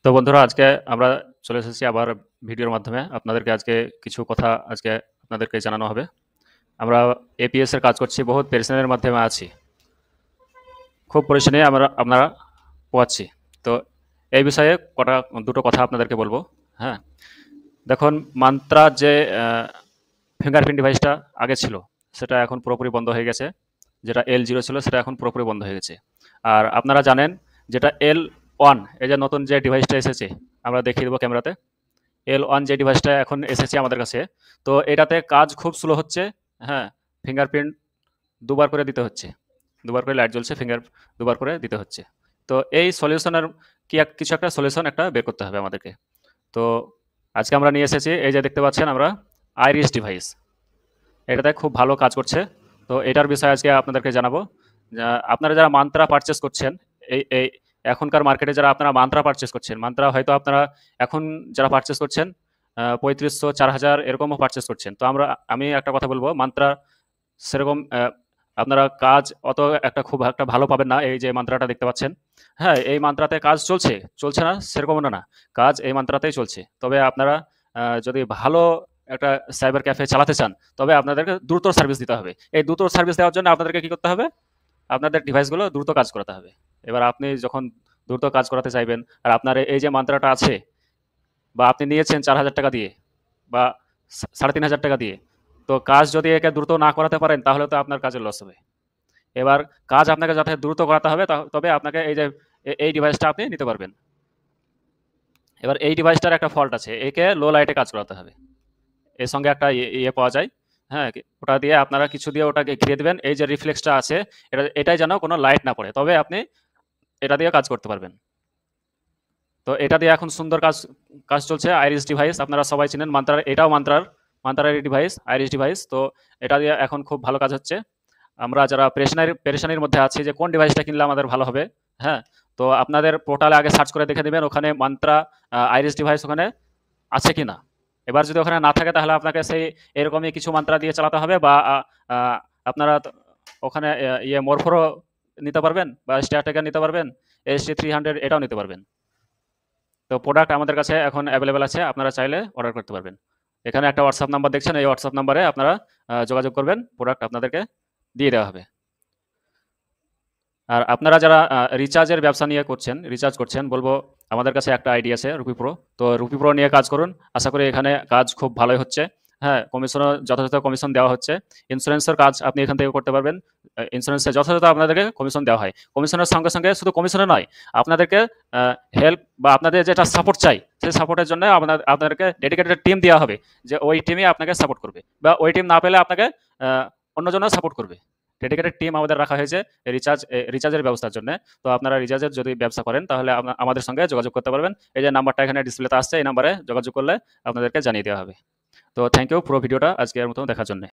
তো বন্ধুরা আজকে আমরা চলে এসেছি আবার ভিডিওর মাধ্যমে আপনাদেরকে আজকে কিছু কথা আজকে আপনাদেরকে জানানো হবে। আমরা এপিএস এর কাজ করছি, বহুত পেরেশানির মাধ্যমে আছি, খুব পরিশ্রমে আমরা আপনারা পোয়াচ্ছি। তো এই বিষয়ে দুটো কথা আপনাদেরকে বলবো। হ্যাঁ, দেখুন, মান্ত্রা যে ফিঙ্গারপ্রিন্ট ডিভাইসটা আগে ছিল সেটা এখন পুরোপুরি বন্ধ হয়ে গেছে। যেটা L0 ছিল সেটা এখন পুরোপুরি বন্ধ হয়ে গেছে। আর আপনারা জানেন যেটা L1, এই যে নতুন যে ডিভাইসটা এসেছে, আমরা দেখিয়ে দেবো ক্যামেরাতে। L1 যে ডিভাইসটা এখন এসেছে আমাদের কাছে, তো এটাতে কাজ খুব স্লো হচ্ছে। হ্যাঁ, ফিঙ্গারপ্রিন্ট দুবার করে দিতে হচ্ছে, দুবার করে লাইট জ্বলছে, ফিঙ্গার দুবার করে দিতে হচ্ছে। তো এই সলিউশনের কিছু একটা সলিউশন একটা বের করতে হবে আমাদেরকে। তো আজকে আমরা নিয়ে এসেছি, এই যে দেখতে পাচ্ছেন আমরা, আইরিস ডিভাইস। এটাতে খুব ভালো কাজ করছে। তো এটার বিষয়ে আজকে আপনাদেরকে জানাবো। আপনারা যারা মান্ত্রা পারচেস করছেন, এই এই এখনকার মার্কেটে যারা আপনারা মান্ত্রা পারচেস করছেন, মান্ত্রা হয়তো আপনারা এখন যারা পারচেস করছেন 3500 4000 এরকমও পারচেস করছেন। তো আমি একটা কথা বলবো, মান্ত্রা সেরকম আপনারা কাজ অত একটা খুব একটা ভালো পাবেন না। এই যে মান্ত্রাটা দেখতে পাচ্ছেন, হ্যাঁ, এই মান্ত্রাতে কাজ চলছে, চলছে না সেরকম না, কাজ এই মান্ত্রাতেই চলছে। তবে আপনারা যদি ভালো একটা সাইবার ক্যাফে চালাতে চান, তবে আপনাদেরকে দ্রুত সার্ভিস দিতে হবে। এই দ্রুত সার্ভিস দেওয়ার জন্য আপনাদেরকে কি করতে হবে? আপনাদের ডিভাইসগুলো দ্রুত কাজ করাতে হবে। এবার আপনি যখন দ্রুত কাজ করাতে চাইবেন, আর আপনার এই যে মান্ত্রাটা আছে, বা আপনি নিয়েছেন 4000 টাকা দিয়ে বা 3500 টাকা দিয়ে, তো কাজ যদি একে দ্রুত না করাতে পারেন তাহলে তো আপনার কাজের লস হবে। এবার কাজ আপনাকে যাতে দ্রুত করাতে হবে, তবে আপনাকে এই যে এই ডিভাইসটা আপনি নিতে পারবেন। এবার এই ডিভাইসটার একটা ফল্ট আছে, একে লো লাইটে কাজ করাতে হবে। এর সঙ্গে একটা ইয়ে পাওয়া যায়। হ্যাঁ, ওটা দিয়ে আপনারা কিছু দিয়ে ওটাকে ঘিরে দেবেন, এই যে রিফ্লেক্সটা আছে, এটাই যেন কোনো লাইট না পড়ে, তবে আপনি এটা দিয়ে কাজ করতে পারবেন। তো এটা দিয়ে এখন সুন্দর কাজ কাজ চলছে। আইরিস ডিভাইস আপনারা সবাই চিনেন, মান্ত্রার, এটাও মান্ত্রার ডিভাইস, আইরিস ডিভাইস। তো এটা দিয়ে এখন খুব ভালো কাজ হচ্ছে। আমরা যারা পেরেশানির মধ্যে আছি যে কোন ডিভাইসটা কিনলে আমাদের ভালো হবে, হ্যাঁ, তো আপনাদের পোর্টালে আগে সার্চ করে দেখে নেবেন ওখানে মান্ত্রা আইরিস ডিভাইস ওখানে আছে কিনা। এবার যদি ওখানে না থাকে তাহলে আপনাকে সেই এরকমই কিছু মান্ত্রা দিয়ে চালাতে হবে, বা আপনারা ওখানে ইয়ে মরফোরও নিতে পারবেন, বা স্টারটেকার নিতে পারবেন, ST300 এটাও নিতে পারবেন। তো প্রোডাক্ট আমাদের কাছে এখন অ্যাভেলেবেল আছে, আপনারা চাইলে অর্ডার করতে পারবেন। এখানে একটা হোয়াটসঅ্যাপ নাম্বার দেখছেন, এই হোয়াটসঅ্যাপ নাম্বারে আপনারা যোগাযোগ করবেন, প্রোডাক্ট আপনাদেরকে দিয়ে দেওয়া হবে। আর আপনারা যারা রিচার্জের ব্যবসা নিয়ে রিচার্জ করছেন, বলবো আমাদের কাছে একটা আইডি আছে, রুপি প্রো। তো রুপি প্রো নিয়ে কাজ করুন, আশা করি এখানে কাজ খুব ভালোই হচ্ছে। হ্যাঁ, কমিশনও যথাযথ কমিশন দেওয়া হচ্ছে। ইন্স্যুরেন্সের কাজ আপনি এখান থেকে করতে পারবেন। ইন্স্যুরেন্সে যথাযথ আপনাদেরকে কমিশন দেওয়া হয়। কমিশনের সঙ্গে সঙ্গে শুধু কমিশনে নয়, আপনাদেরকে হেল্প বা আপনাদের যেটা সাপোর্ট চাই, সেই সাপোর্টের জন্য আপনাদেরকে ডেডিকেটেড টিম দেওয়া হবে, যে ওই টিমই আপনাকে সাপোর্ট করবে, বা ওই টিম না পেলে আপনাকে অন্যজনও সাপোর্ট করবে। ডেডিকেটেড টিম আমাদের রাখা হয়েছে রিচার্জের ব্যবস্থার জন্য। তো আপনারা রিচার্জের যদি ব্যবসা করেন তাহলে আমাদের সঙ্গে যোগাযোগ করতে পারবেন। এই যে নাম্বারটা এখানে ডিসপ্লেতে আসছে, এই নাম্বারে যোগাযোগ করলে আপনাদেরকে জানিয়ে দেওয়া হবে। তো থ্যাংক ইউ পুরো ভিডিওটা আজকের মতো দেখার জন্য।